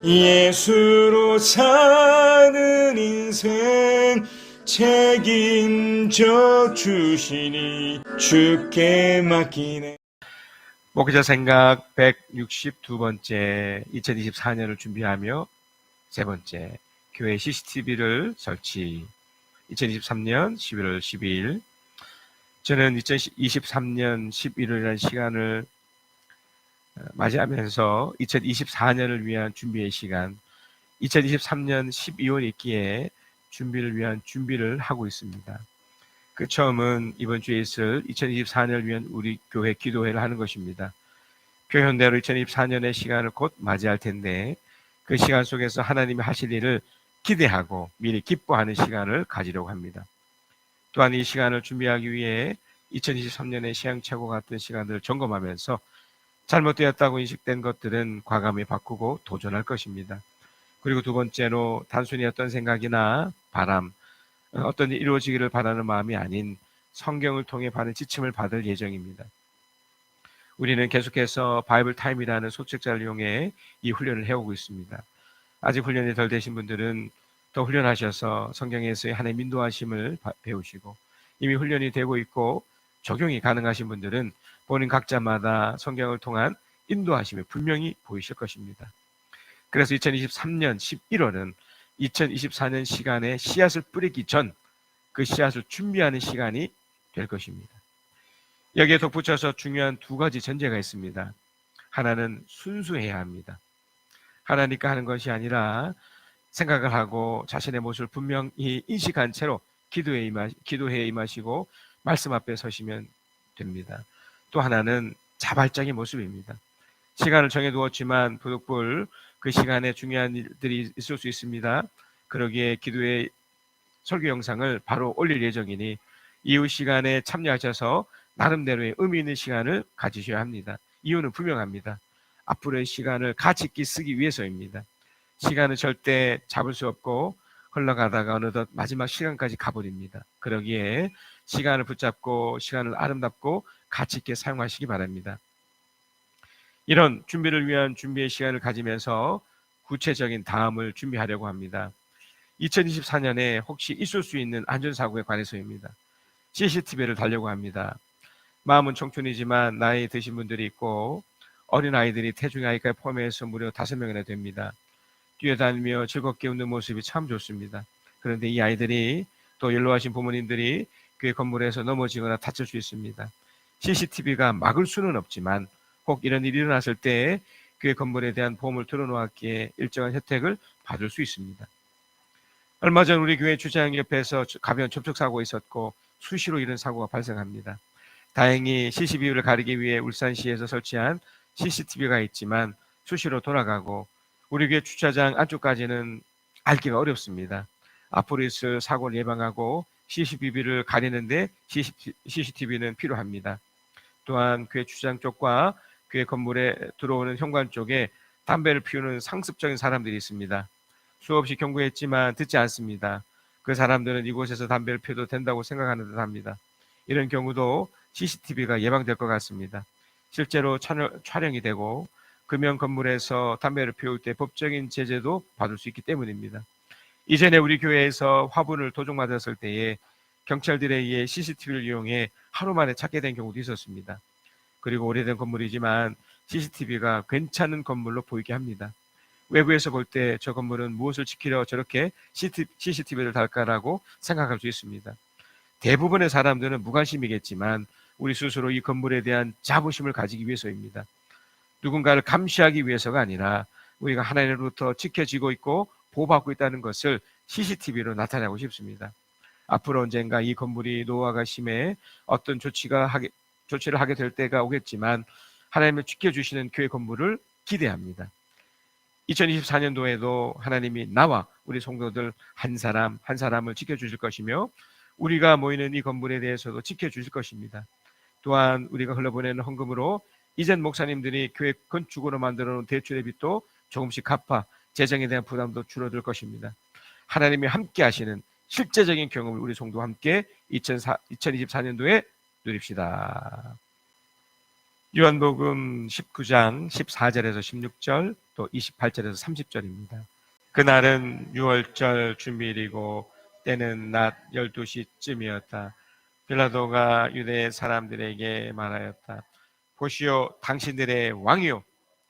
예수로 사는 인생 책임져 주시니 주께 맡기네. 목회자 생각 162번째, 2024년을 준비하며 세 번째, 교회 CCTV를 설치. 2023년 11월 12일. 저는 2023년 11월이라는 시간을 맞이하면서 2024년을 위한 준비의 시간, 2023년 12월 있기에 준비를 위한 준비를 하고 있습니다. 그 처음은 이번 주에 있을 2024년을 위한 우리 교회 기도회를 하는 것입니다. 표현대로 2024년의 시간을 곧 맞이할 텐데 그 시간 속에서 하나님이 하실 일을 기대하고 미리 기뻐하는 시간을 가지려고 합니다. 또한 이 시간을 준비하기 위해 2023년의 시행착오 같은 시간들을 점검하면서 잘못되었다고 인식된 것들은 과감히 바꾸고 도전할 것입니다. 그리고 두 번째로 단순히 어떤 생각이나 바람, 어떤 일이 이루어지기를 바라는 마음이 아닌 성경을 통해 받은 지침을 받을 예정입니다. 우리는 계속해서 바이블 타임이라는 소책자를 이용해 이 훈련을 해오고 있습니다. 아직 훈련이 덜 되신 분들은 더 훈련하셔서 성경에서의 하나님의 인도하심을 배우시고, 이미 훈련이 되고 있고 적용이 가능하신 분들은 본인 각자마다 성경을 통한 인도하심이 분명히 보이실 것입니다. 그래서 2023년 11월은 2024년 시간에 씨앗을 뿌리기 전 그 씨앗을 준비하는 시간이 될 것입니다. 여기에 덧붙여서 중요한 두 가지 전제가 있습니다. 하나는 순수해야 합니다. 하나니까 하는 것이 아니라 생각을 하고 자신의 모습을 분명히 인식한 채로 기도회에 임하시고 말씀 앞에 서시면 됩니다. 또 하나는 자발적인 모습입니다. 시간을 정해두었지만 부득불 그 시간에 중요한 일들이 있을 수 있습니다. 그러기에 기도회 설교 영상을 바로 올릴 예정이니 이후 시간에 참여하셔서 나름대로의 의미 있는 시간을 가지셔야 합니다. 이유는 분명합니다. 앞으로의 시간을 가치 있게 쓰기 위해서입니다. 시간은 절대 잡을 수 없고 흘러가다가 어느덧 마지막 시간까지 가버립니다. 그러기에 시간을 붙잡고 시간을 아름답고 가치 있게 사용하시기 바랍니다. 이런 준비를 위한 준비의 시간을 가지면서 구체적인 다음을 준비하려고 합니다. 2024년에 혹시 있을 수 있는 안전사고에 관해서입니다. CCTV를 달려고 합니다. 마음은 청춘이지만 나이 드신 분들이 있고 어린아이들이 태중아이까지 포함해서 무려 5명이나 됩니다. 뛰어다니며 즐겁게 웃는 모습이 참 좋습니다. 그런데 이 아이들이 또 연로하신 부모님들이 교회 건물에서 넘어지거나 다칠 수 있습니다. CCTV가 막을 수는 없지만 혹 이런 일이 일어났을 때 교회 건물에 대한 보험을 들어놓았기에 일정한 혜택을 받을 수 있습니다. 얼마 전 우리 교회 주차장 옆에서 가벼운 접촉사고가 있었고 수시로 이런 사고가 발생합니다. 다행히 CCTV를 가리기 위해 울산시에서 설치한 CCTV가 있지만 수시로 돌아가고 우리 교회 주차장 안쪽까지는 알기가 어렵습니다. 앞으로 있을 사고를 예방하고 CCTV를 가리는데 CCTV는 필요합니다. 또한 교회 주차장 쪽과 교회 건물에 들어오는 현관 쪽에 담배를 피우는 상습적인 사람들이 있습니다. 수없이 경고했지만 듣지 않습니다. 그 사람들은 이곳에서 담배를 피워도 된다고 생각하는 듯합니다. 이런 경우도 CCTV가 예방될 것 같습니다. 실제로 촬영이 되고 금연 건물에서 담배를 피울 때 법적인 제재도 받을 수 있기 때문입니다. 이전에 우리 교회에서 화분을 도둑맞았을 때에 경찰들에 의해 CCTV를 이용해 하루 만에 찾게 된 경우도 있었습니다. 그리고 오래된 건물이지만 CCTV가 괜찮은 건물로 보이게 합니다. 외부에서 볼 때 저 건물은 무엇을 지키려 저렇게 CCTV를 달까라고 생각할 수 있습니다. 대부분의 사람들은 무관심이겠지만 우리 스스로 이 건물에 대한 자부심을 가지기 위해서입니다. 누군가를 감시하기 위해서가 아니라 우리가 하나님으로부터 지켜지고 있고 보호받고 있다는 것을 CCTV로 나타내고 싶습니다. 앞으로 언젠가 이 건물이 노후화가 심해 어떤 조치를 하게 될 때가 오겠지만 하나님을 지켜주시는 교회 건물을 기대합니다. 2024년도에도 하나님이 나와 우리 성도들 한 사람 한 사람을 지켜주실 것이며 우리가 모이는 이 건물에 대해서도 지켜주실 것입니다. 또한 우리가 흘러보내는 헌금으로 이전 목사님들이 교회 건축으로 만들어 놓은 대출의 빚도 조금씩 갚아 재정에 대한 부담도 줄어들 것입니다. 하나님이 함께 하시는 실제적인 경험을 우리 성도와 함께 2024년도에 누립시다. 요한복음 19장 14절에서 16절 또 28절에서 30절입니다. 그날은 유월절 주밀이고 때는 낮 12시쯤이었다. 빌라도가 유대 사람들에게 말하였다. 보시오, 당신들의 왕이요.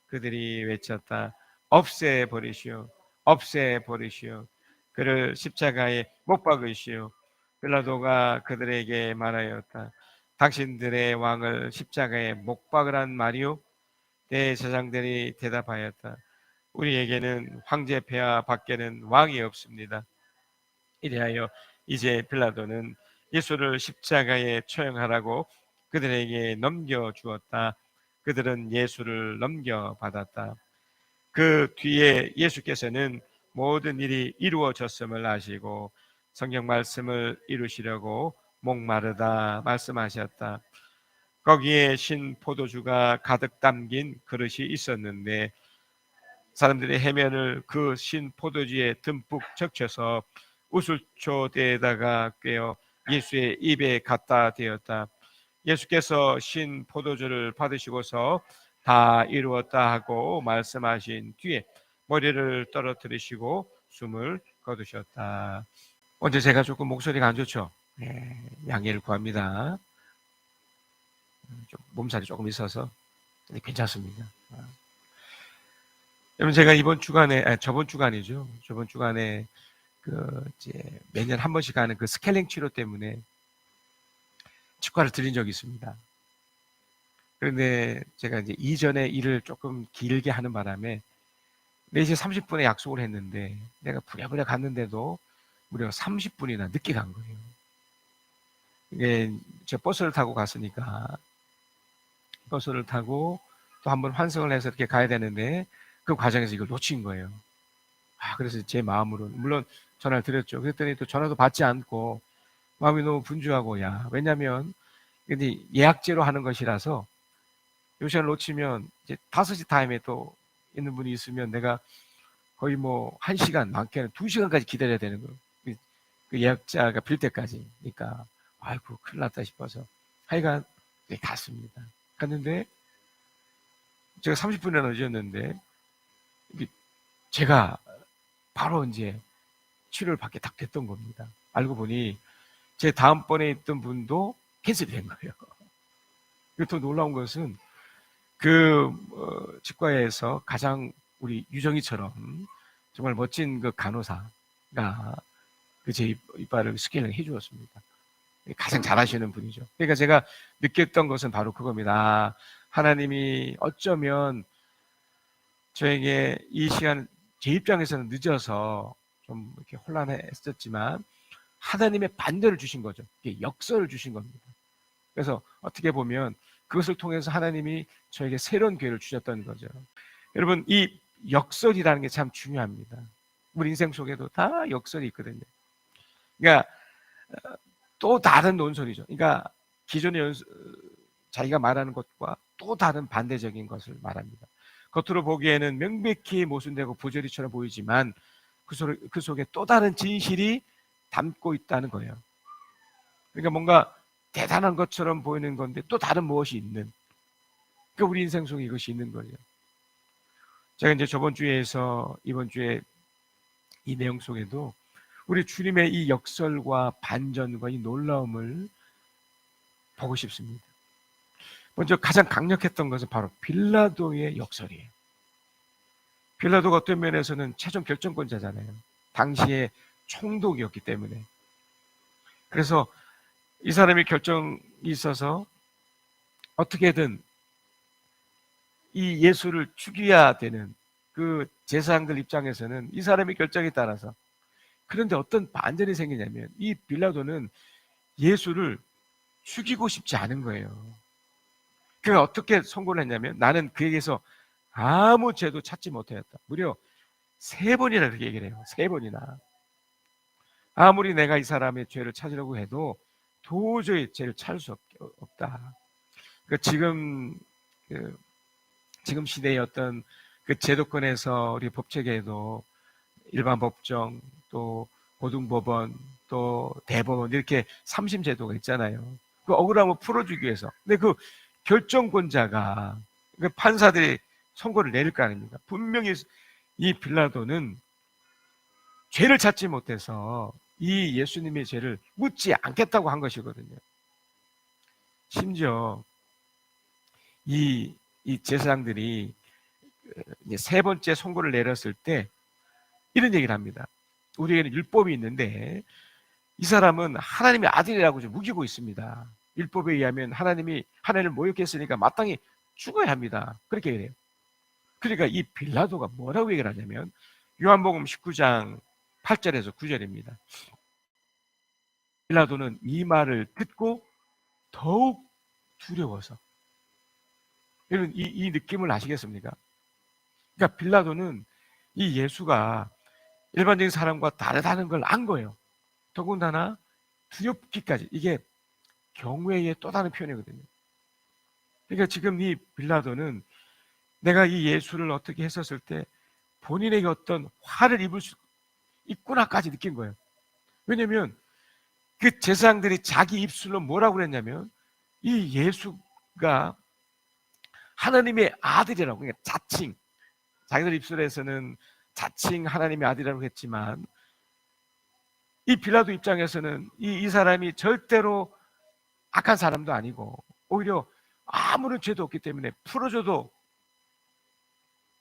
그들이 외쳤다. 없애버리시오. 없애버리시오. 그를 십자가에 못 박으시오. 빌라도가 그들에게 말하였다. 당신들의 왕을 십자가에 못 박으란 말이오? 대제사장들이 대답하였다. 우리에게는 황제 폐하 밖에는 왕이 없습니다. 이리하여 이제 빌라도는 예수를 십자가에 처형하라고 그들에게 넘겨주었다. 그들은 예수를 넘겨받았다. 그 뒤에 예수께서는 모든 일이 이루어졌음을 아시고 성경 말씀을 이루시려고 목마르다 말씀하셨다. 거기에 신 포도주가 가득 담긴 그릇이 있었는데 사람들이 해면을 그 신 포도주에 듬뿍 적셔서 우슬초대에다가 꿰어 예수의 입에 갖다 대었다. 예수께서 신 포도주를 받으시고서 다 이루었다 하고 말씀하신 뒤에 머리를 떨어뜨리시고 숨을 거두셨다. 언제 제가 조금 목소리가 안 좋죠? 네, 양해를 구합니다. 몸살이 조금 있어서 괜찮습니다. 여러분, 제가 저번 주간에 이제 매년 한 번씩 하는 그 스케일링 치료 때문에 치과를 들린 적이 있습니다. 그런데 제가 이제 이전에 일을 조금 길게 하는 바람에 4시 30분에 약속을 했는데 내가 부랴부랴 갔는데도 무려 30분이나 늦게 간 거예요. 이게 제가 버스를 타고 갔으니까 버스를 타고 또 한번 환승을 해서 이렇게 가야 되는데 그 과정에서 이걸 놓친 거예요. 그래서 제 마음으로는 물론 전화를 드렸죠. 그랬더니 또 전화도 받지 않고 마음이 너무 분주하고 왜냐면 근데 예약제로 하는 것이라서 요 시간을 놓치면 이제 5시 타임에 또 있는 분이 있으면 내가 거의 뭐 1시간 많게는 2시간까지 기다려야 되는 거예요. 그 예약자가 빌 때까지. 그러니까 아이고 큰일 났다 싶어서 하여간 갔습니다. 갔는데 제가 30분이나 늦었는데 제가 바로 이제 치료를 받게 딱 됐던 겁니다. 알고 보니 제 다음번에 있던 분도 캔슬이 된 거예요. 그리고 더 놀라운 것은 치과에서 가장 우리 유정이처럼 정말 멋진 그 간호사가 제 이빨을 스캔을 해주었습니다. 가장 잘하시는 분이죠. 그러니까 제가 느꼈던 것은 바로 그겁니다. 하나님이 어쩌면 저에게 이 시간 제 입장에서는 늦어서 좀 이렇게 혼란했었지만 하나님의 반대를 주신 거죠. 역설을 주신 겁니다. 그래서 어떻게 보면 그것을 통해서 하나님이 저에게 새로운 기회를 주셨던 거죠. 여러분, 이 역설이라는 게 참 중요합니다. 우리 인생 속에도 다 역설이 있거든요. 그러니까 또 다른 논설이죠. 그러니까 기존의 자기가 말하는 것과 또 다른 반대적인 것을 말합니다. 겉으로 보기에는 명백히 모순되고 부조리처럼 보이지만 그 속에 또 다른 진실이 담고 있다는 거예요. 그러니까 뭔가 대단한 것처럼 보이는 건데 또 다른 무엇이 있는, 그러니까 우리 인생 속에 이것이 있는 거죠. 제가 이제 저번 주에서 이번 주에 이 내용 속에도 우리 주님의 이 역설과 반전과 이 놀라움을 보고 싶습니다. 먼저 가장 강력했던 것은 바로 빌라도의 역설이에요. 빌라도가 어떤 면에서는 최종 결정권자잖아요. 당시에 총독이었기 때문에. 그래서 이 사람이 결정이 있어서 어떻게든 이 예수를 죽여야 되는 그 제사장들 입장에서는 이 사람의 결정에 따라서, 그런데 어떤 반전이 생기냐면 이 빌라도는 예수를 죽이고 싶지 않은 거예요. 그가 어떻게 선고를 했냐면 나는 그에게서 아무 죄도 찾지 못하였다. 무려 3번이나 그렇게 얘기를 해요. 3번이나. 아무리 내가 이 사람의 죄를 찾으려고 해도 도저히 죄를 찾을 수 없다. 그러니까 지금 시대의 어떤 그 제도권에서 우리 법체계에도 일반 법정, 또 고등법원, 또 대법원 이렇게 3심 제도가 있잖아요. 그 억울함을 풀어주기 위해서. 근데 그 결정권자가, 그러니까 판사들이 선고를 내릴 거 아닙니까? 분명히 이 빌라도는 죄를 찾지 못해서 이 예수님의 죄를 묻지 않겠다고 한 것이거든요. 심지어 이 제사장들이 이제 세 번째 선고를 내렸을 때 이런 얘기를 합니다. 우리에게는 율법이 있는데 이 사람은 하나님의 아들이라고 좀 우기고 있습니다. 율법에 의하면 하나님이 하나님을 모욕했으니까 마땅히 죽어야 합니다. 그렇게 얘기해요. 그러니까 이 빌라도가 뭐라고 얘기를 하냐면 요한복음 19장 8절에서 9절입니다. 빌라도는 이 말을 듣고 더욱 두려워서, 여러분 이 느낌을 아시겠습니까? 그러니까 빌라도는 이 예수가 일반적인 사람과 다르다는 걸 안 거예요. 더군다나 두렵기까지. 이게 경외의 또 다른 표현이거든요. 그러니까 지금 이 빌라도는 내가 이 예수를 어떻게 했었을 때 본인에게 어떤 화를 입을 수 있구나까지 느낀 거예요. 왜냐하면 그 제사장들이 자기 입술로 뭐라고 그랬냐면 이 예수가 하나님의 아들이라고, 그러니까 자칭, 자기들 입술에서는 자칭 하나님의 아들이라고 했지만 이 빌라도 입장에서는 이 사람이 절대로 악한 사람도 아니고 오히려 아무런 죄도 없기 때문에 풀어줘도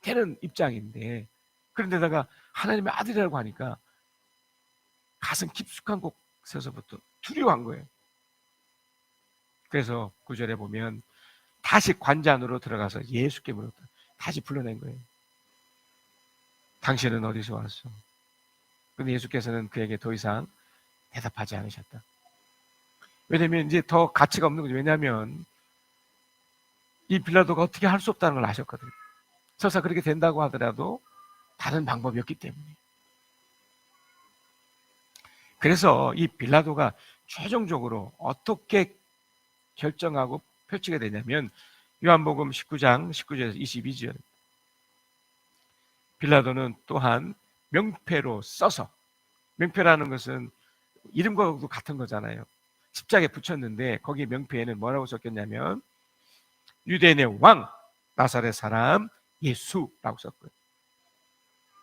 되는 입장인데, 그런데다가 하나님의 아들이라고 하니까 가슴 깊숙한 곳에서부터 두려워한 거예요. 그래서 9절에 보면 다시 관장으로 들어가서 예수께 물었다. 다시 불러낸 거예요. 당신은 어디서 왔어? 근데 예수께서는 그에게 더 이상 대답하지 않으셨다. 왜냐하면 이제 더 가치가 없는 거죠. 왜냐하면 이 빌라도가 어떻게 할 수 없다는 걸 아셨거든요. 설사 그렇게 된다고 하더라도 다른 방법이 없기 때문에. 그래서 이 빌라도가 최종적으로 어떻게 결정하고 펼치게 되냐면 요한복음 19장 19절에서 22절, 빌라도는 또한 명패로 써서, 명패라는 것은 이름과도 같은 거잖아요. 십자가에 붙였는데 거기 명패에는 뭐라고 썼겠냐면 유대인의 왕 나사렛 사람 예수라고 썼고요.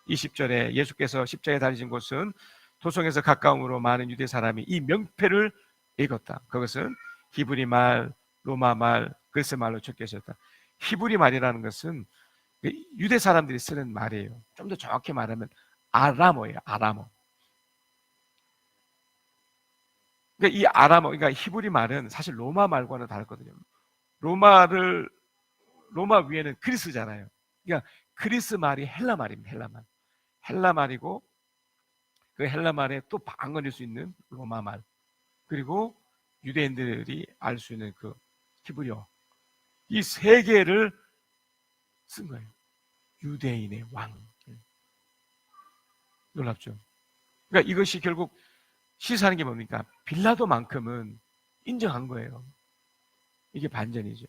20절에 예수께서 십자가에 달리신 곳은 도성에서 가까움으로 많은 유대 사람이 이 명패를 읽었다. 그것은 히브리 말, 로마 말, 그리스 말로 적혀 있었다. 히브리 말이라는 것은 유대 사람들이 쓰는 말이에요. 좀 더 정확히 말하면 아람어예요. 아람어. 그러니까 이 아람어, 그러니까 히브리 말은 사실 로마 말과는 다르거든요. 로마 위에는 그리스잖아요. 그러니까 그리스 말이 헬라 말입니다. 헬라 말. 헬라 말이고 그 헬라 말에 또 방언일 수 있는 로마 말, 그리고 유대인들이 알 수 있는 그 히브리어, 이 세 개를 쓴 거예요. 유대인의 왕. 놀랍죠? 그러니까 이것이 결국 시사하는 게 뭡니까? 빌라도만큼은 인정한 거예요. 이게 반전이죠.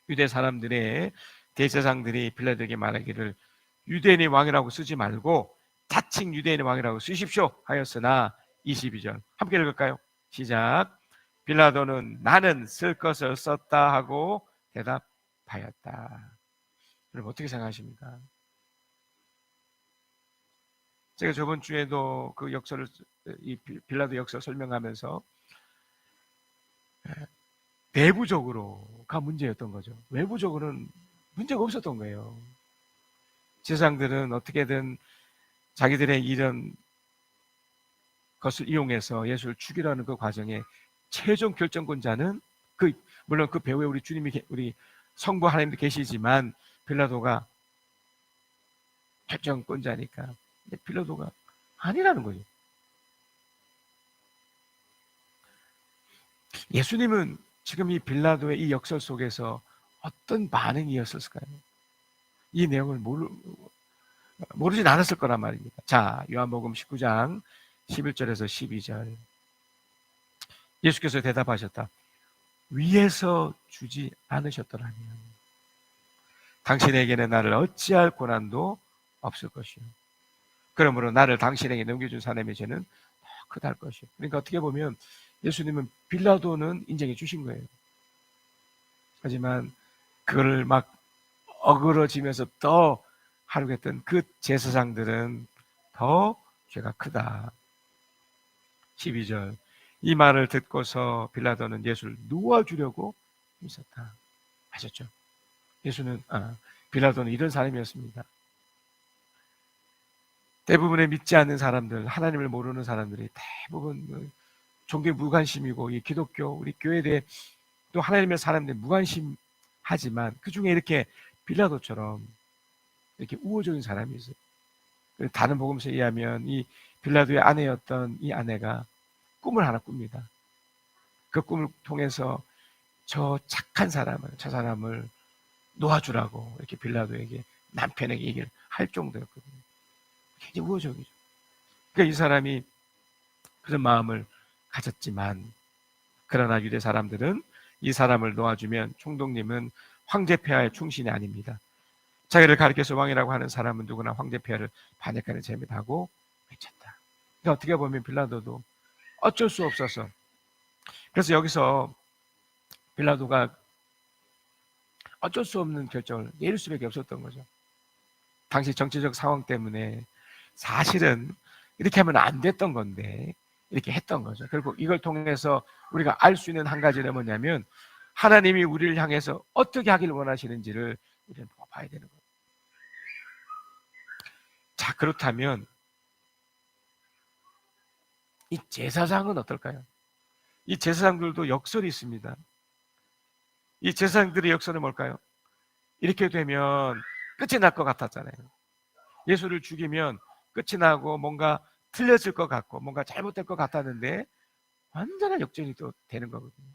유대 사람들의 대제사장들이 빌라도에게 말하기를 유대인의 왕이라고 쓰지 말고 자칭 유대인의 왕이라고 쓰십시오 하였으나 22절 함께 읽을까요? 시작. 빌라도는 나는 쓸 것을 썼다 하고 대답하였다. 여러분 어떻게 생각하십니까? 제가 저번 주에도 그 역사를, 이 빌라도 역사를 설명하면서 내부적으로가 문제였던 거죠. 외부적으로는 문제가 없었던 거예요. 제사장들은 어떻게든 자기들의 이런 것을 이용해서 예수를 죽이라는 그 과정에 최종 결정권자는 물론 그 배후에 우리 주님이, 우리 성부 하나님도 계시지만 빌라도가 결정권자니까. 근데 빌라도가 아니라는 거죠. 예수님은 지금 이 빌라도의 이 역설 속에서 어떤 반응이었을까요? 이 내용을 모르진 않았을 거란 말입니다. 자, 요한복음 19장 11절에서 12절. 예수께서 대답하셨다. 위에서 주지 않으셨더라면 당신에게는 나를 어찌할 고난도 없을 것이요. 그러므로 나를 당신에게 넘겨준 사람의 죄는 더 크다 할 것이요. 그러니까 어떻게 보면 예수님은 빌라도는 인정해 주신 거예요. 하지만 그걸 막 어그러지면서 더 하려고 했던 그 제사장들은 더 죄가 크다. 12절. 이 말을 듣고서 빌라도는 예수를 놓아주려고 있었다. 아셨죠? 빌라도는 이런 사람이었습니다. 대부분의 믿지 않는 사람들, 하나님을 모르는 사람들이 대부분 종교에 무관심이고, 이 기독교, 우리 교회에 대해 또 하나님의 사람들이 무관심하지만 그 중에 이렇게 빌라도처럼 이렇게 우호적인 사람이 있어요. 다른 복음서에 의하면 이 빌라도의 아내였던 이 아내가 꿈을 하나 꿉니다. 그 꿈을 통해서 저 사람을 놓아주라고 이렇게 빌라도에게, 남편에게 얘기를 할 정도였거든요. 굉장히 우호적이죠. 그러니까 이 사람이 그런 마음을 가졌지만, 그러나 유대 사람들은 이 사람을 놓아주면 총독님은 황제 폐하의 충신이 아닙니다. 자기를 가리켜서 왕이라고 하는 사람은 누구나 황제 폐하를 반역하는 죄입니다 하고 외쳤다. 그러니까 어떻게 보면 빌라도도 어쩔 수 없어서, 그래서 여기서 빌라도가 어쩔 수 없는 결정을 내릴 수밖에 없었던 거죠. 당시 정치적 상황 때문에 사실은 이렇게 하면 안 됐던 건데 이렇게 했던 거죠. 결국 이걸 통해서 우리가 알 수 있는 한 가지는 뭐냐면, 하나님이 우리를 향해서 어떻게 하기를 원하시는지를 우리는 봐야 되는 거예요. 자, 그렇다면 이 제사장은 어떨까요? 이 제사장들도 역설이 있습니다. 이 제사장들의 역설은 뭘까요? 이렇게 되면 끝이 날 것 같았잖아요. 예수를 죽이면 끝이 나고 뭔가 틀려질 것 같고 뭔가 잘못될 것 같았는데 완전한 역전이 또 되는 거거든요.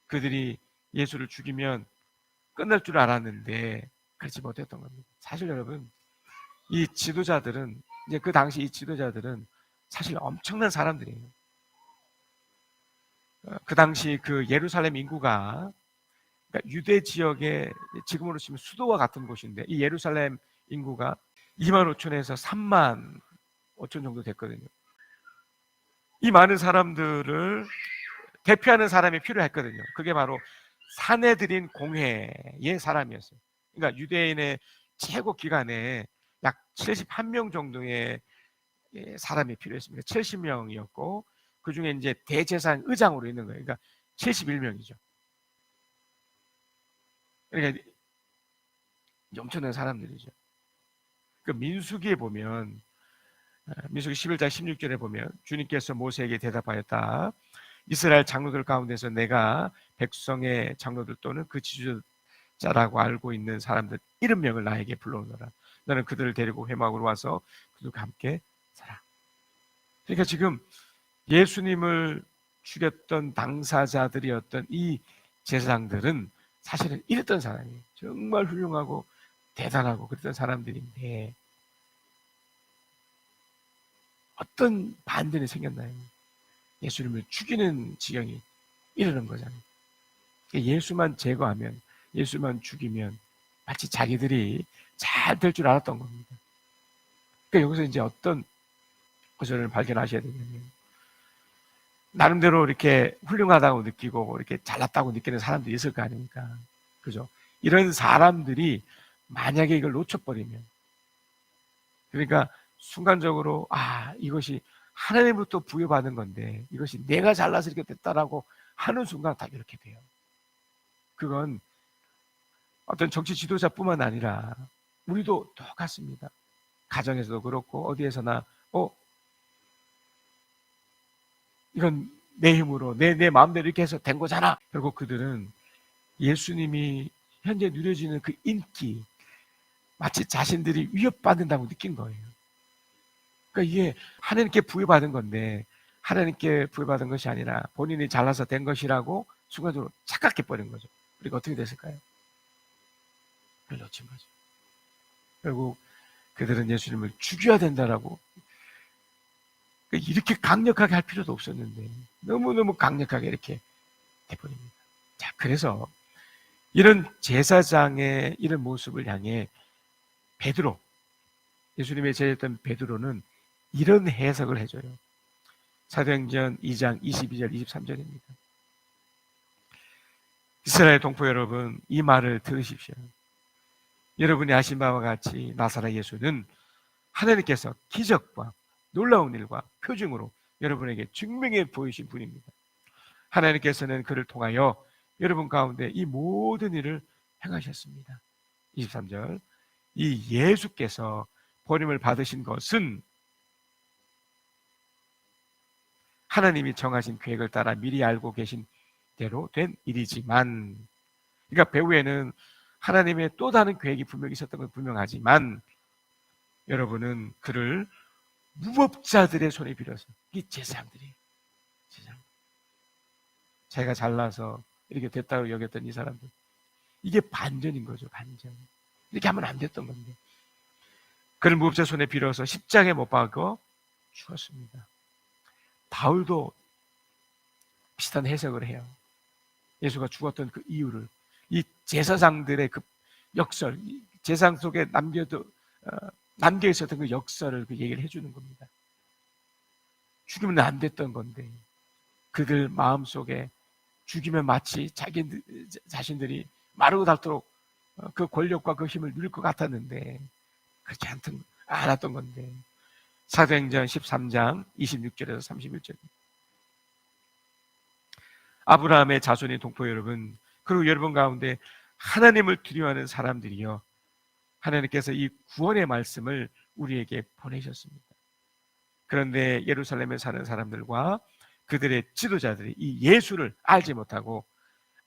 그들이 예수를 죽이면 끝날 줄 알았는데 그렇지 못했던 겁니다. 사실 여러분, 이 지도자들은, 이제 그 당시 이 지도자들은 사실 엄청난 사람들이에요. 그 당시 그 예루살렘 인구가, 그러니까 유대 지역의 지금으로 치면 수도와 같은 곳인데, 이 예루살렘 인구가 2만 5천에서 3만 5천 정도 됐거든요. 이 많은 사람들을 대표하는 사람이 필요했거든요. 그게 바로 사내들인 공회의 사람이었어요. 그러니까 유대인의 최고 기간에 약 71명 정도의 사람이 필요했습니다. 70명이었고 그 중에 이제 대제사장 의장으로 있는 거예요. 그러니까 71명이죠. 그러니까 엄청난 사람들이죠. 그 민수기에 보면, 민수기 11장 16절에 보면 주님께서 모세에게 대답하였다. 이스라엘 장로들 가운데서 내가 백성의 장로들 또는 그 지도자라고 알고 있는 사람들 70명을 나에게 불러오너라. 너는 그들을 데리고 회막으로 와서 그들과 함께 살아. 그러니까 지금 예수님을 죽였던 당사자들이었던 이 제사장들은 사실은 이랬던 사람이에요. 정말 훌륭하고 대단하고 그랬던 사람들인데 어떤 반전이 생겼나요? 예수님을 죽이는 지경이 이르는 거잖아요. 예수만 제거하면, 예수만 죽이면 마치 자기들이 잘 될 줄 알았던 겁니다. 그러니까 여기서 이제 어떤 것을 발견하셔야 되냐면, 나름대로 이렇게 훌륭하다고 느끼고 이렇게 잘났다고 느끼는 사람들이 있을 거 아닙니까? 그죠? 이런 사람들이 만약에 이걸 놓쳐버리면, 그러니까 순간적으로 이것이 하나님으로부터 부여받은 건데 이것이 내가 잘나서 이렇게 됐다라고 하는 순간 다 이렇게 돼요. 그건 어떤 정치 지도자뿐만 아니라 우리도 똑같습니다. 가정에서도 그렇고 어디에서나 이건 내 힘으로 내 마음대로 이렇게 해서 된 거잖아. 결국 그들은 예수님이 현재 누려지는 그 인기, 마치 자신들이 위협받는다고 느낀 거예요. 그러니까 이게 하나님께 부여받은 건데 하나님께 부여받은 것이 아니라 본인이 잘나서 된 것이라고 순간적으로 착각해버린 거죠. 그리고 어떻게 됐을까요? 그걸 놓친 거죠. 결국 그들은 예수님을 죽여야 된다라고, 그러니까 이렇게 강력하게 할 필요도 없었는데 너무너무 강력하게 이렇게 돼버립니다. 자, 그래서 이런 제사장의 이런 모습을 향해 베드로, 예수님의 제자였던 베드로는 이런 해석을 해줘요. 사도행전 2장 22절 23절입니다. 이스라엘 동포 여러분, 이 말을 들으십시오. 여러분이 아신 바와 같이 나사렛 예수는 하나님께서 기적과 놀라운 일과 표징으로 여러분에게 증명해 보이신 분입니다. 하나님께서는 그를 통하여 여러분 가운데 이 모든 일을 행하셨습니다. 23절, 이 예수께서 버림을 받으신 것은 하나님이 정하신 계획을 따라 미리 알고 계신 대로 된 일이지만, 그러니까 배후에는 하나님의 또 다른 계획이 분명히 있었던 건 분명하지만, 여러분은 그를 무법자들의 손에 빌어서, 이 제사장들이, 자기가 잘나서 이렇게 됐다고 여겼던 이 사람들, 이게 반전인 거죠. 반전. 이렇게 하면 안 됐던 건데, 그를 무법자 손에 빌어서 십자가에 못 박아 죽었습니다. 바울도 비슷한 해석을 해요. 예수가 죽었던 그 이유를, 이 제사장들의 그 역설, 제상 속에 남겨 있었던 그 역설을 그 얘기를 해주는 겁니다. 죽이면 안 됐던 건데, 그들 마음속에 죽이면 마치 자기 자신들이 마르고 닳도록 그 권력과 그 힘을 누릴 것 같았는데 그렇지 않았던 건데, 사도행전 13장 26절에서 31절, 아브라함의 자손인 동포 여러분, 그리고 여러분 가운데 하나님을 두려워하는 사람들이요, 하나님께서 이 구원의 말씀을 우리에게 보내셨습니다. 그런데 예루살렘에 사는 사람들과 그들의 지도자들이 이 예수를 알지 못하고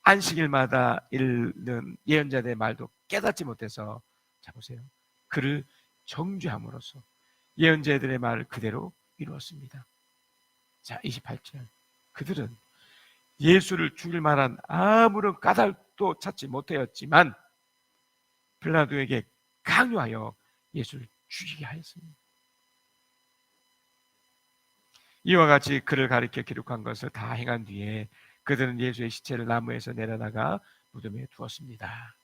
안식일마다 읽는 예언자들의 말도 깨닫지 못해서, 자 보세요, 그를 정죄함으로써 예언자들의 말을 그대로 이루었습니다. 자 28절, 그들은 예수를 죽일 만한 아무런 까닭도 찾지 못하였지만 빌라도에게 강요하여 예수를 죽이게 하였습니다. 이와 같이 그를 가리켜 기록한 것을 다 행한 뒤에 그들은 예수의 시체를 나무에서 내려다가 무덤에 두었습니다.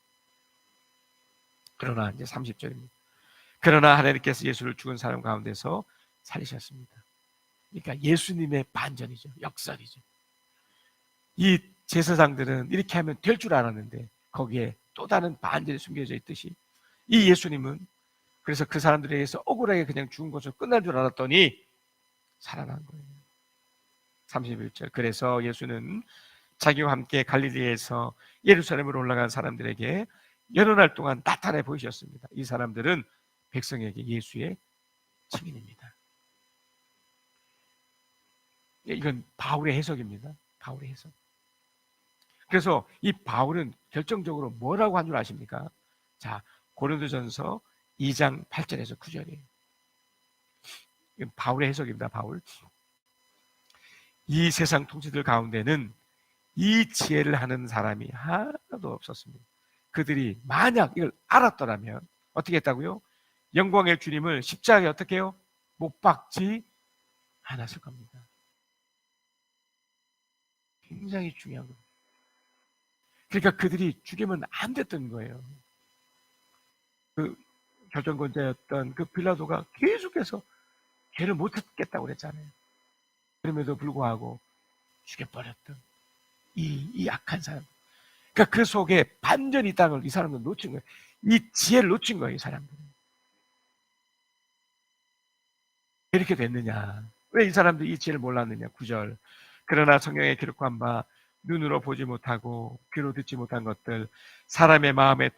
그러나 이제 30절입니다. 그러나 하나님께서 예수를 죽은 사람 가운데서 살리셨습니다. 그러니까 예수님의 반전이죠. 역설이죠. 이 제사장들은 이렇게 하면 될 줄 알았는데 거기에 또 다른 반전이 숨겨져 있듯이 이 예수님은 그래서 그 사람들에 의해서 억울하게 그냥 죽은 것으로 끝날 줄 알았더니 살아난 거예요. 31절, 그래서 예수는 자기와 함께 갈릴리에서 예루살렘으로 올라간 사람들에게 여러 날 동안 나타내 보이셨습니다. 이 사람들은 백성에게 예수의 증인입니다. 이건 바울의 해석입니다. 바울의 해석. 그래서 이 바울은 결정적으로 뭐라고 한 줄 아십니까? 자, 고린도전서 2장 8절에서 9절이에요. 이건 바울의 해석입니다. 바울. 이 세상 통치들 가운데는 이 지혜를 하는 사람이 하나도 없었습니다. 그들이 만약 이걸 알았더라면 어떻게 했다고요? 영광의 주님을 십자가에 어떻게 해요? 못 박지 않았을 겁니다. 굉장히 중요한 겁니다. 그러니까 그들이 죽이면 안 됐던 거예요. 그 결정권자였던 그 빌라도가 계속해서 죄를 못 찾겠다고 그랬잖아요. 그럼에도 불구하고 죽여버렸던 이 악한 사람. 그러니까 그 속에 반전이 있다는 걸 이 사람들은 놓친 거예요. 이 지혜를 놓친 거예요, 이 사람들은. 왜 이렇게 됐느냐? 왜 이 사람들이 이 지혜를 몰랐느냐? 9절. 그러나 성경에 기록한 바 눈으로 보지 못하고 귀로 듣지 못한 것들, 사람의 마음에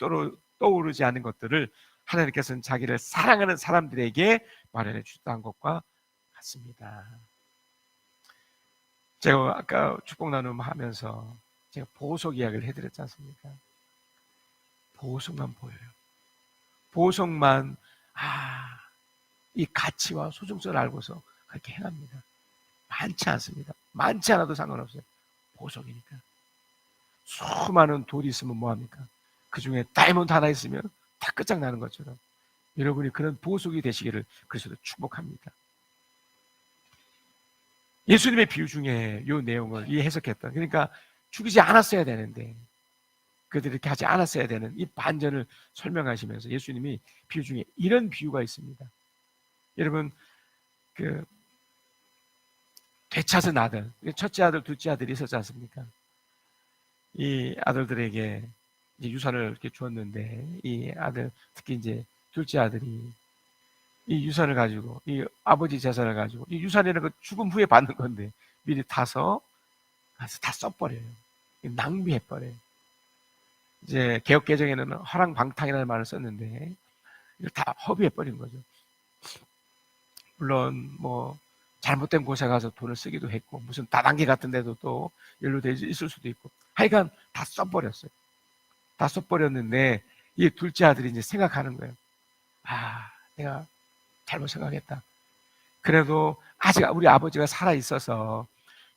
떠오르지 않은 것들을 하나님께서는 자기를 사랑하는 사람들에게 마련해 주셨다는 것과 같습니다. 제가 아까 축복 나눔 하면서 제가 보석 이야기를 해드렸지 않습니까? 보석만 보여요. 보석만 이 가치와 소중성을 알고서 그렇게 행합니다. 많지 않습니다. 많지 않아도 상관없어요. 보석이니까. 수많은 돌이 있으면 뭐합니까? 그 중에 다이몬드 하나 있으면 다 끝장나는 것처럼 여러분이 그런 보석이 되시기를 그리스도 축복합니다. 예수님의 비유 중에 이 내용을 해석했던, 그러니까 죽이지 않았어야 되는데 그들이 이렇게 하지 않았어야 되는 이 반전을 설명하시면서 예수님이 비유 중에 이런 비유가 있습니다. 여러분, 그 되찾은 아들, 첫째 아들, 둘째 아들이 있었지 않습니까? 이 아들들에게 이제 유산을 이렇게 주었는데, 이 아들, 특히 이제 둘째 아들이 이 유산을 가지고, 이 아버지 재산을 가지고, 이 유산이라는 거 죽음 후에 받는 건데 미리 타서 가서 다 써버려요. 낭비해버려요. 이제 개혁 개정에는 허랑방탕이라는 말을 썼는데 이걸 다 허비해버린 거죠. 물론 뭐 잘못된 곳에 가서 돈을 쓰기도 했고, 무슨 다단계 같은 데도 또 연루되어 있을 수도 있고, 하여간 다 써버렸어요. 다 써버렸는데 이 둘째 아들이 이제 생각하는 거예요. 아, 내가 잘못 생각했다. 그래도 아직 우리 아버지가 살아 있어서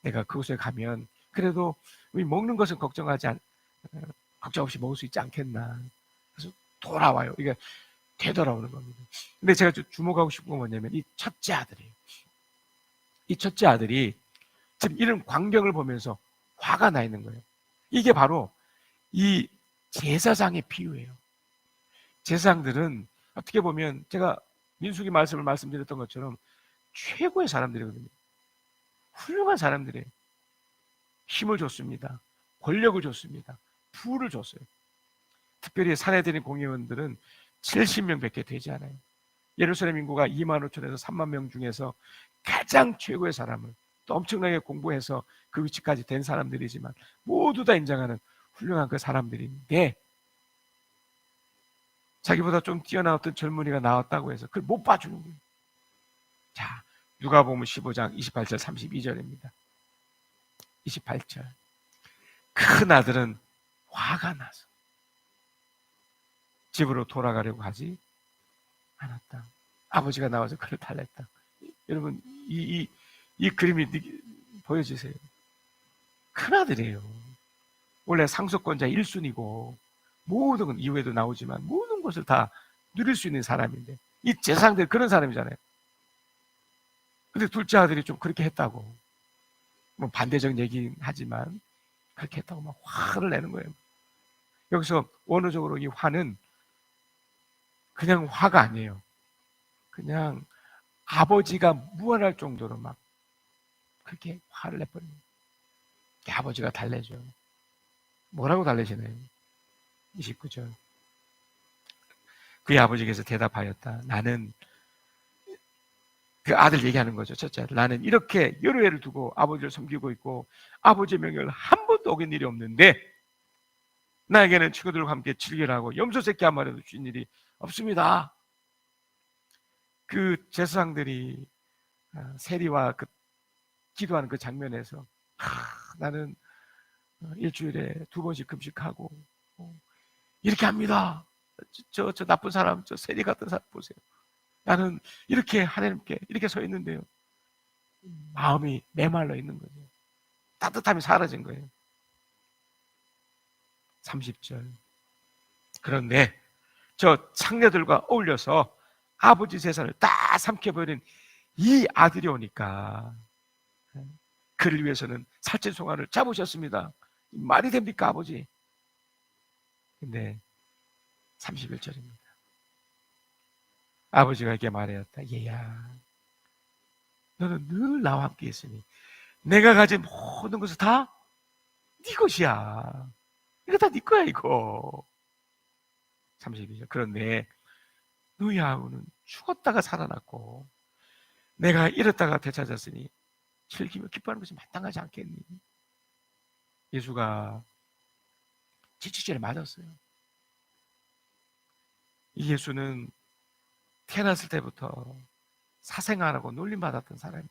내가 그곳에 가면 그래도 우리 먹는 것은 걱정 없이 먹을 수 있지 않겠나. 그래서 돌아와요. 이게 되돌아오는 겁니다. 근데 제가 주목하고 싶은 건 뭐냐면 이 첫째 아들이에요. 이 첫째 아들이 지금 이런 광경을 보면서 화가 나 있는 거예요. 이게 바로 이 제사장의 비유예요. 제사장들은 어떻게 보면 제가 민수기 말씀을 말씀드렸던 것처럼 최고의 사람들이거든요. 훌륭한 사람들이에요. 힘을 줬습니다. 권력을 줬습니다. 부를 줬어요. 특별히 산에 드는 공회원들은 70명밖에 되지 않아요. 예루살렘 인구가 2만 5천에서 3만 명 중에서 가장 최고의 사람을 또 엄청나게 공부해서 그 위치까지 된 사람들이지만 모두 다 인정하는 훌륭한 그 사람들인데, 자기보다 좀 뛰어난 어떤 젊은이가 나왔다고 해서 그걸 못 봐주는 거예요. 자, 누가복음 15장 28절 32절입니다. 28절. 큰 아들은 화가 나서 집으로 돌아가려고 하지 않았다. 아버지가 나와서 그를 달랬다. 여러분, 이 그림이 보여지세요? 큰 아들이에요. 원래 상속권자 1순위고 모든 건 이후에도 나오지만 모든 것을 다 누릴 수 있는 사람인데, 이 제사장들 그런 사람이잖아요. 근데 둘째 아들이 좀 그렇게 했다고, 뭐 반대적 얘기긴 하지만 그렇게 했다고 막 화를 내는 거예요. 여기서 원어적으로 이 화는 그냥 화가 아니에요. 그냥 아버지가 무한할 정도로 막 그렇게 화를 내버리는 거예요. 아버지가 달래죠. 뭐라고 달래시나요? 29절. 그의 아버지께서 대답하였다. 나는, 그 아들 얘기하는 거죠. 첫째 아들. 나는 이렇게 여러 해를 두고 아버지를 섬기고 있고 아버지의 명령을 한 번도 어긴 일이 없는데 나에게는 친구들과 함께 즐기라고 염소 새끼 한 마리도 주신 일이 없습니다. 그 제사장들이 세리와 그 기도하는 그 장면에서 나는 일주일에 2번씩 금식하고 이렇게 합니다. 저 나쁜 사람, 저 세리 같은 사람 보세요. 나는 이렇게 하나님께 이렇게 서 있는데요, 마음이 메말라 있는 거죠. 따뜻함이 사라진 거예요. 30절. 그런데 저 창녀들과 어울려서 아버지 재산을 다 삼켜버린 이 아들이 오니까 그를 위해서는 살찐송아를 잡으셨습니다. 말이 됩니까, 아버지? 근데 31절입니다. 아버지가 이렇게 말하였다. 얘야, 너는 늘 나와 함께 있으니 내가 가진 모든 것은 다 네 것이야. 이거 다 네 거야, 이거. 32절. 그런데 너희 아우는 죽었다가 살아났고 내가 잃었다가 되찾았으니 즐기며 기뻐하는 것이 마땅하지 않겠니? 예수가 지치질에 맞았어요. 이 예수는 태어났을 때부터 사생아라고 놀림받았던 사람이에요.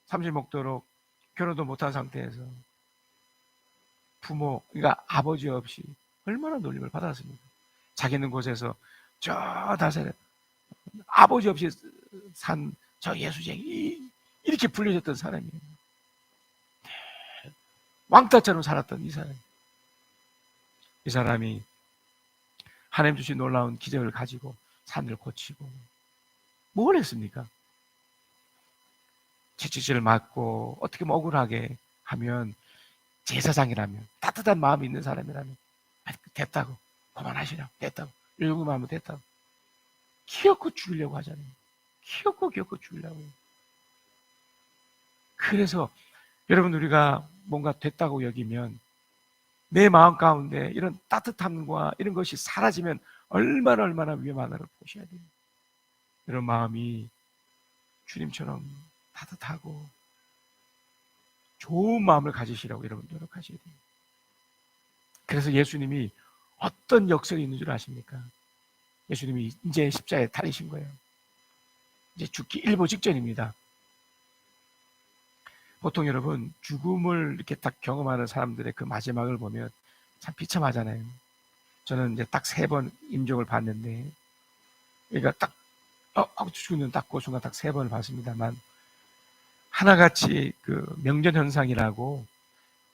30 먹도록 결혼도 못한 상태에서 부모, 그러니까 아버지 없이 얼마나 놀림을 받았습니까? 자기는 곳에서 저 다세 아버지 없이 산 저 예수쟁이 이렇게 불려졌던 사람이에요. 왕따처럼 살았던 이 사람. 이 사람이 하나님 주신 놀라운 기적을 가지고 산을 고치고 뭘 했습니까? 채찍질을 맞고 어떻게 억울하게 하면, 제사장이라면, 따뜻한 마음이 있는 사람이라면 됐다고, 그만하시라고, 됐다고, 이 정도만 하면 됐다고 기어코 죽이려고 하잖아요. 기어코 죽이려고 해요. 그래서 여러분, 우리가 뭔가 됐다고 여기면 내 마음 가운데 이런 따뜻함과 이런 것이 사라지면 얼마나 위험하나를 보셔야 돼요. 이런 마음이 주님처럼 따뜻하고 좋은 마음을 가지시라고 여러분 노력하셔야 돼요. 그래서 예수님이 어떤 역설이 있는 줄 아십니까? 예수님이 이제 십자가에 달리신 거예요. 이제 죽기 일보 직전입니다. 보통 여러분 죽음을 이렇게 딱 경험하는 사람들의 그 마지막을 보면 참 비참하잖아요. 저는 이제 딱 3번 임종을 봤는데, 그러니까 딱 하고 죽는 딱 그 순간 딱 3번을 봤습니다만, 하나같이 그 명전 현상이라고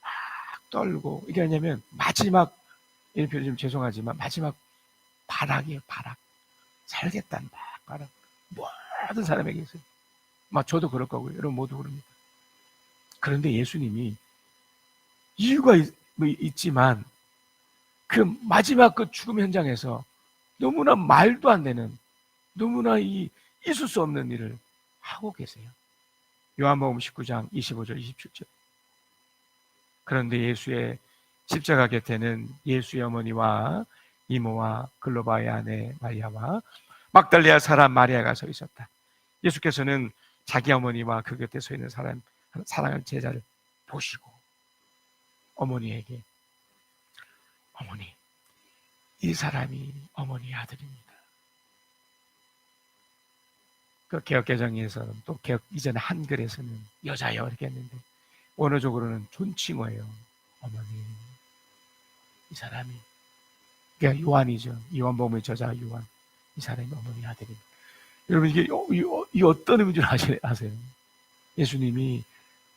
막 떨고, 이게 왜냐면 마지막, 이런 표현이 좀 죄송하지만 마지막 발악이에요. 발악. 살겠다는 발악. 모든 사람에게 있어요. 저도 그럴 거고요. 여러분 모두 그럽니다. 그런데 예수님이 이유가 있지만 그 마지막 그 죽음 현장에서 너무나 말도 안 되는, 너무나 있을 수 없는 일을 하고 계세요. 요한복음 19장 25절 27절. 그런데 예수의 십자가 곁에는 예수의 어머니와 이모와 글로바의 아내 마리아와 막달리아 사람 마리아가 서 있었다. 예수께서는 자기 어머니와 그 곁에 서 있는 사랑하는 제자를 보시고 어머니에게, 어머니, 이 사람이 어머니의 아들입니다. 그 개역개정에서는 또 개역 이전에 한글에서는 여자여 이렇게 했는데 원어적으로는 존칭어예요. 어머니, 이 사람이, 그러니까 요한이죠. 요한복음의 저자 요한, 이 사람이 어머니 아들입니다. 여러분 이게 어떤 의미인 줄 아세요? 예수님이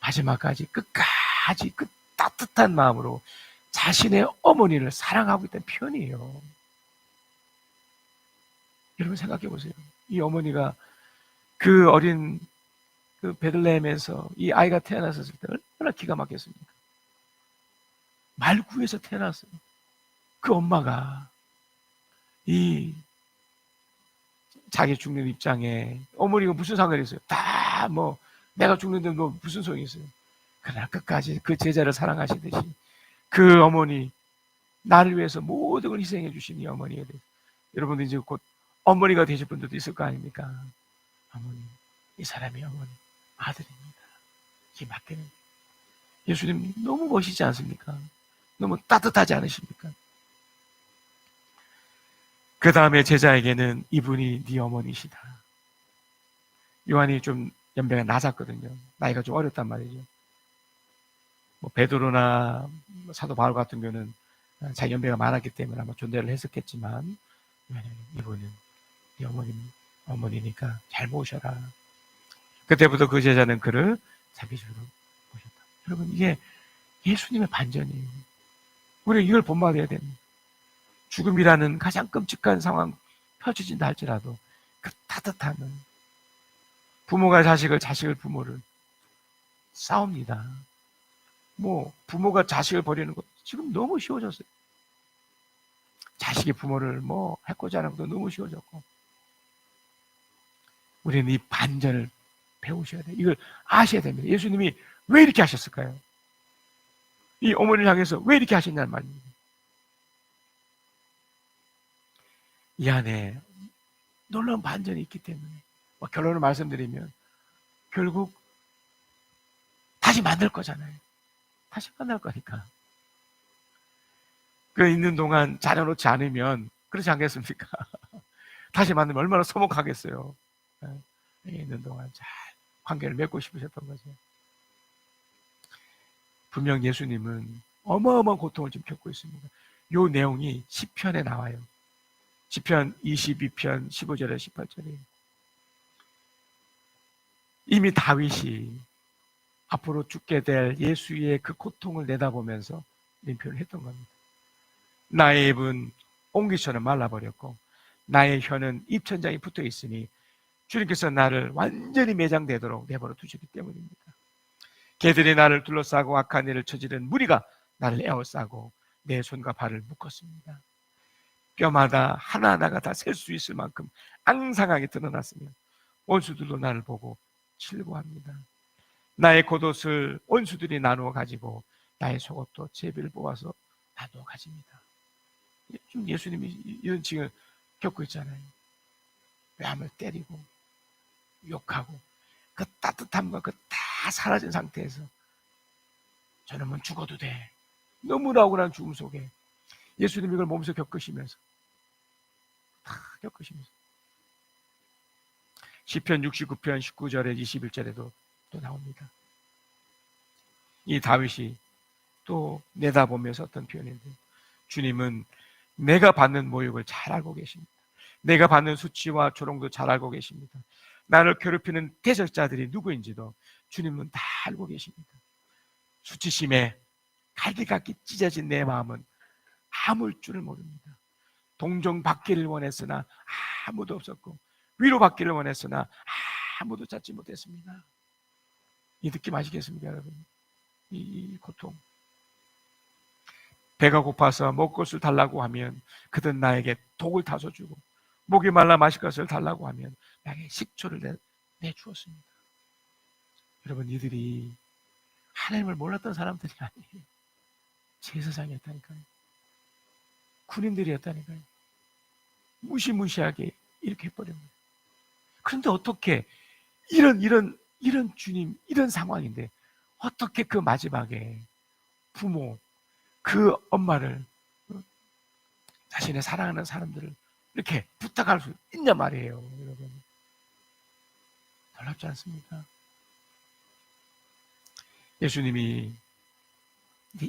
마지막까지 끝까지 그 따뜻한 마음으로 자신의 어머니를 사랑하고 있다는 표현이에요. 여러분 생각해 보세요. 이 어머니가 그 어린 그 베들레헴에서 이 아이가 태어났을 때 얼마나 기가 막혔습니까? 말구에서 태어났어요. 그 엄마가 이 자기 죽는 입장에 어머니가 무슨 상관이 있어요? 다 내가 죽는데 무슨 소용이 있어요? 그러나 끝까지 그 제자를 사랑하시듯이 그 어머니, 나를 위해서 모든 걸 희생해 주신 이 어머니에 대해서 여러분들 이제 곧 어머니가 되실 분들도 있을 거 아닙니까? 어머니, 이 사람이 어머니 아들입니다. 이게 맞겠는 예수님 너무 멋있지 않습니까? 너무 따뜻하지 않으십니까? 그 다음에 제자에게는 이분이 네 어머니시다. 요한이 좀 연배가 낮았거든요. 나이가 좀 어렸단 말이죠. 베드로나 사도 바울 같은 경우는 자기 연배가 많았기 때문에 아마 존대를 했었겠지만, 이분은 네 어머니니까 잘 모셔라. 그때부터 그 제자는 그를 자기 집으로 모셨다. 여러분, 이게 예수님의 반전이에요. 우리가 이걸 본받아야 됩니다. 죽음이라는 가장 끔찍한 상황 펼쳐진다 할지라도 그 따뜻함은, 부모가 자식을 부모를 싸웁니다. 부모가 자식을 버리는 것 지금 너무 쉬워졌어요. 자식이 부모를 해코지 하는 것도 너무 쉬워졌고, 우리는 이 반전을 배우셔야 돼요. 이걸 아셔야 됩니다. 예수님이 왜 이렇게 하셨을까요? 이 어머니를 향해서 왜 이렇게 하셨냐는 말입니다. 이 안에 놀라운 반전이 있기 때문에, 결론을 말씀드리면 결국 다시 만들 거잖아요. 다시 만날 거니까. 그 있는 동안 잘해놓지 않으면 그렇지 않겠습니까? 다시 만나면 얼마나 서먹하겠어요. 있는 동안 잘 관계를 맺고 싶으셨던 거죠. 분명 예수님은 어마어마한 고통을 지금 겪고 있습니다. 이 내용이 시편에 나와요. 시편 22편 15절에 18절에 이미 다윗이 앞으로 죽게 될 예수의 그 고통을 내다보면서 이런 표현을 했던 겁니다. 나의 입은 옹기처럼 말라버렸고 나의 혀는 입천장이 붙어 있으니 주님께서 나를 완전히 매장되도록 내버려 두셨기 때문입니다. 개들이 나를 둘러싸고 악한 일을 저지른 무리가 나를 에워싸고 내 손과 발을 묶었습니다. 뼈마다 하나하나가 다 셀 수 있을 만큼 앙상하게 드러났으며 원수들도 나를 보고 질고합니다. 나의 겉옷을 원수들이 나누어 가지고 나의 속옷도 제비를 뽑아서 나도 가집니다. 지금 예수님이 이런 지금 겪고 있잖아요. 뺨을 때리고 욕하고 그 따뜻함과 그 다 사라진 상태에서 저놈은 죽어도 돼. 너무나 억울한 죽음 속에 예수님이 이걸 몸소 겪으시면서 다 겪으시면서 시편 69편 19절에 21절에도 또 나옵니다. 이 다윗이 또 내다보면서 어떤 표현인데, 주님은 내가 받는 모욕을 잘 알고 계십니다. 내가 받는 수치와 조롱도 잘 알고 계십니다. 나를 괴롭히는 대적자들이 누구인지도 주님은 다 알고 계십니다. 수치심에 갈기갈기 찢어진 내 마음은 아물 줄을 모릅니다. 동정받기를 원했으나 아무도 없었고, 위로받기를 원했으나 아무도 찾지 못했습니다. 이 느낌 아시겠습니까, 여러분? 이 고통. 배가 고파서 먹을 것을 달라고 하면 그들은 나에게 독을 타서 주고, 목이 말라 마실 것을 달라고 하면 나에게 식초를 내주었습니다. 여러분, 이들이 하나님을 몰랐던 사람들이 아니에요. 제사장이었다니까요. 군인들이었다니까요. 무시무시하게 이렇게 해버립니다. 그런데 어떻게 이런 주님, 이런 상황인데 어떻게 그 마지막에 부모, 그 엄마를, 자신의 사랑하는 사람들을 이렇게 부탁할 수 있냐 말이에요, 여러분. 놀랍지 않습니까? 예수님이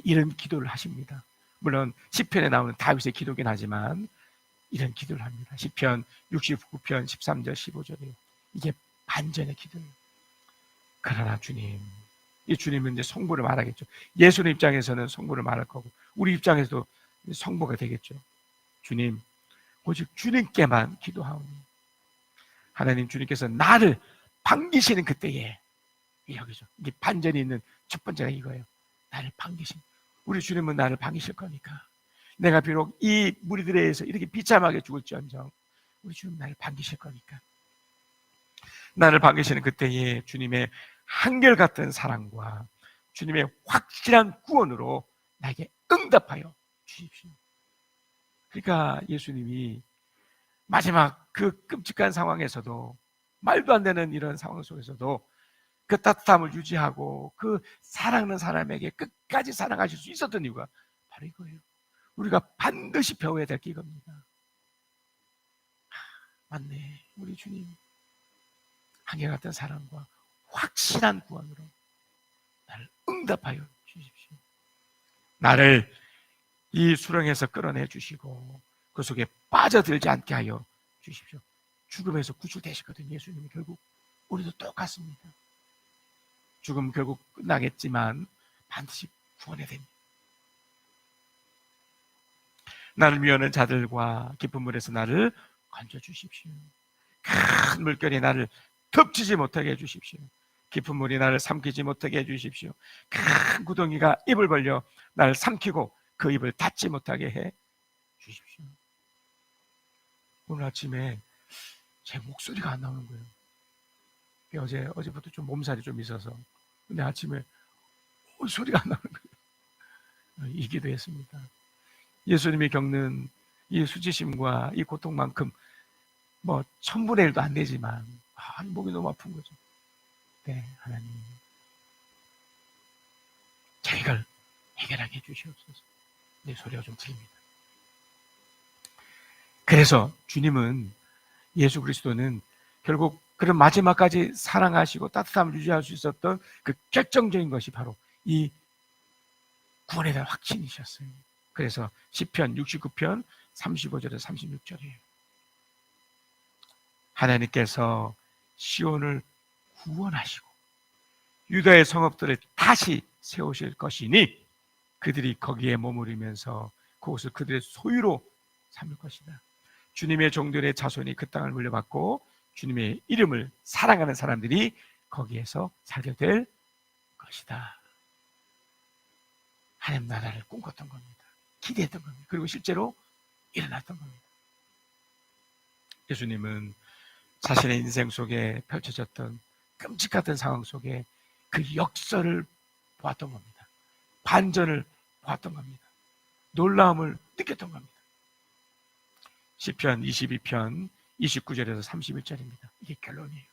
이런 기도를 하십니다. 물론 시편에 나오는 다윗의 기도긴 하지만 이런 기도를 합니다. 시편 69편 13절 15절이에요. 이게 반전의 기도예요. 그러나 주님, 이 주님은 이제 성부를 말하겠죠. 예수님 입장에서는 성부를 말할 거고, 우리 입장에서도 성부가 되겠죠. 주님, 오직 주님께만 기도하오니, 하나님 주님께서 나를 반기시는 그때에, 여기죠. 이게 반전이 있는 첫 번째가 이거예요. 나를 반기신. 우리 주님은 나를 반기실 거니까, 내가 비록 이 무리들에 의해서 이렇게 비참하게 죽을지언정 우리 주님 나를 반기실 거니까, 나를 반기시는 그때에 주님의 한결같은 사랑과 주님의 확실한 구원으로 나에게 응답하여 주십시오. 그러니까 예수님이 마지막 그 끔찍한 상황에서도, 말도 안 되는 이런 상황 속에서도 그 따뜻함을 유지하고 그 사랑하는 사람에게 끝까지 사랑하실 수 있었던 이유가 바로 이거예요. 우리가 반드시 배워야 될 게 이겁니다. 맞네, 우리 주님 한결같은 사랑과 확실한 구원으로 나를 응답하여 주십시오. 나를 이 수렁에서 끌어내 주시고 그 속에 빠져들지 않게 하여 주십시오. 죽음에서 구출되시거든요. 예수님이 결국 우리도 똑같습니다. 죽음 결국 끝나겠지만 반드시 구원해야 됩니다. 나를 위하는 자들과 깊은 물에서 나를 건져주십시오. 큰 물결이 나를 덮치지 못하게 해주십시오. 깊은 물이 나를 삼키지 못하게 해주십시오. 큰 구덩이가 입을 벌려 나를 삼키고 그 입을 닫지 못하게 해주십시오. 오늘 아침에 제 목소리가 안 나오는 거예요. 어제부터 좀 몸살이 좀 있어서, 근데 아침에 소리가 안 나오는 거예요. 이 기도했습니다. 예수님이 겪는 이 수치심과 이 고통만큼 뭐 1000분의 1도 안 되지만 목이 너무 아픈 거죠. 네, 하나님, 자, 이걸 해결하게 해주시옵소서. 내 소리가 좀 들립니다. 그래서 주님은, 예수 그리스도는 결국 그런 마지막까지 사랑하시고 따뜻함을 유지할 수 있었던 그 결정적인 것이 바로 이 구원에 대한 확신이셨어요. 그래서 시편 69편 35절에서 36절이에요. 하나님께서 시온을 구원하시고 유다의 성읍들을 다시 세우실 것이니 그들이 거기에 머무르면서 그곳을 그들의 소유로 삼을 것이다. 주님의 종들의 자손이 그 땅을 물려받고 주님의 이름을 사랑하는 사람들이 거기에서 살게 될 것이다. 하나님 나라를 꿈꿨던 겁니다. 기대했던 겁니다. 그리고 실제로 일어났던 겁니다. 예수님은 자신의 인생 속에 펼쳐졌던 끔찍했던 상황 속에 그 역설을 보았던 겁니다. 반전을 보았던 겁니다. 놀라움을 느꼈던 겁니다. 시편 22편 29절에서 31절입니다. 이게 결론이에요.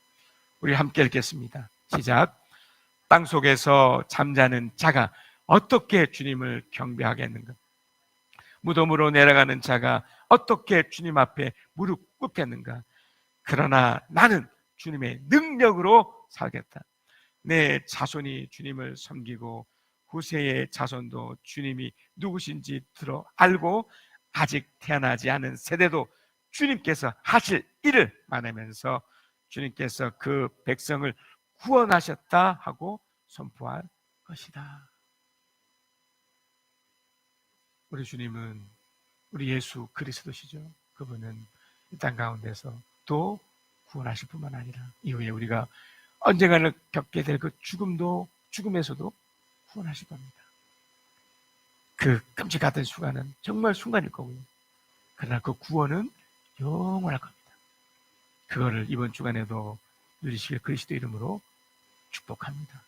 우리 함께 읽겠습니다. 시작. 땅속에서 잠자는 자가 어떻게 주님을 경배하겠는가? 무덤으로 내려가는 자가 어떻게 주님 앞에 무릎 꿇겠는가? 그러나 나는 주님의 능력으로 살겠다. 내 자손이 주님을 섬기고 후세의 자손도 주님이 누구신지 들어 알고 아직 태어나지 않은 세대도 주님께서 하실 일을 말하면서 주님께서 그 백성을 구원하셨다 하고 선포할 것이다. 우리 주님은 우리 예수 그리스도시죠. 그분은 이 땅 가운데서 또 구원하실 뿐만 아니라 이후에 우리가 언젠가는 겪게 될 그 죽음에서도 구원하실 겁니다. 그 끔찍하던 순간은 정말 순간일 거고요. 그러나 그 구원은 영원할 겁니다. 그거를 이번 주간에도 누리시길 그리스도 이름으로 축복합니다.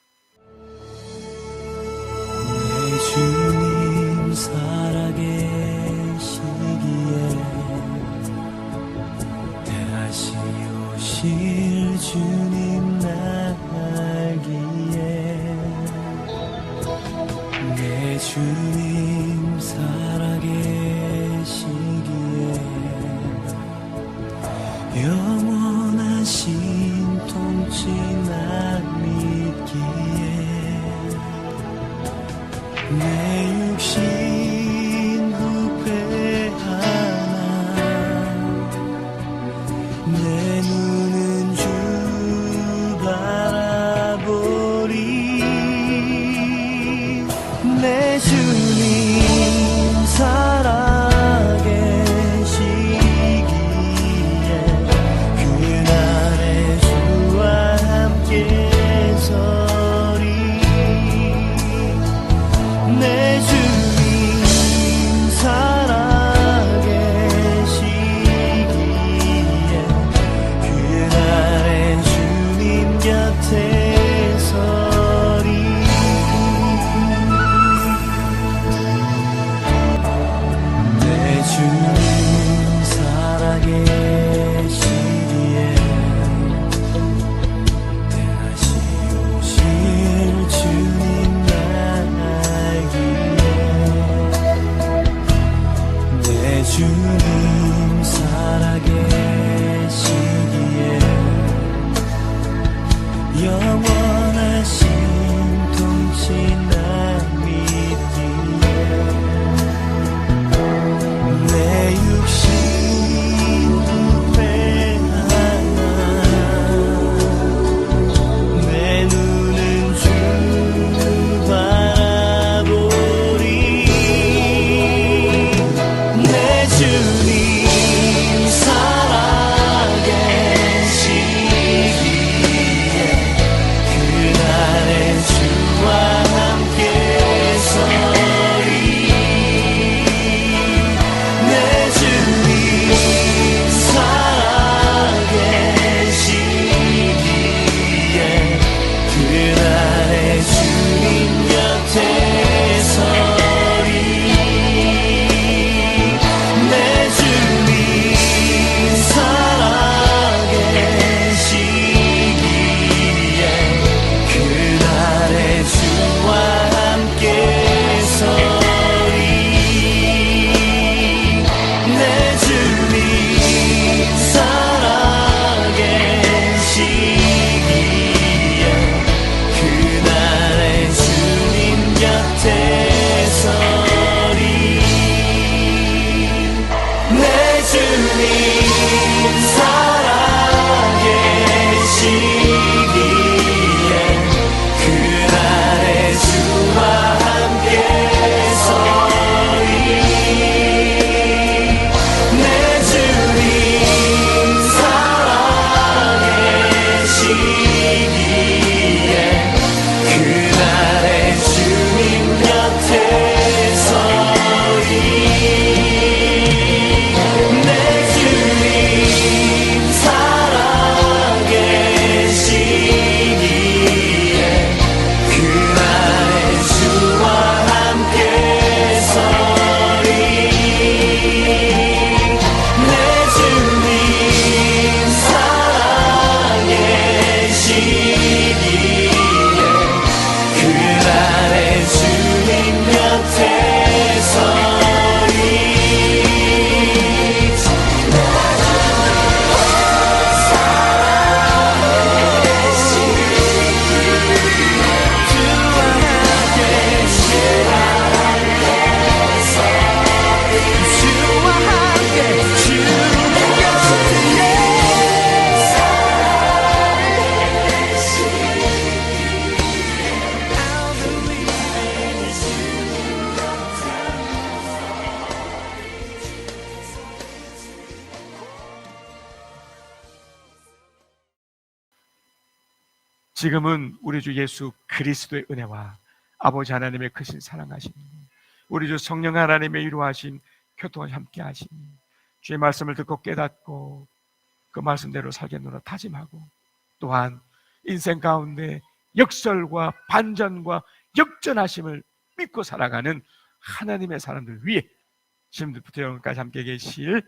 내 주님 살아계시기에 다시 오실 주님 날기에 내 주님 살아계시기에 영원하신 통치 나 믿기에 내 육신 후회하나 내 눈은 주 바라보리 내 주님 살아계시기에 그날의 주와 함께 지금은 우리 주 예수 그리스도의 은혜와 아버지 하나님의 크신 사랑하심이, 우리 주 성령 하나님의 위로하심 교통을 함께 하시니, 주의 말씀을 듣고 깨닫고 그 말씀대로 살겠노라 다짐하고, 또한 인생 가운데 역설과 반전과 역전하심을 믿고 살아가는 하나님의 사람들 위해 지금부터 영원까지 함께 계실지어다.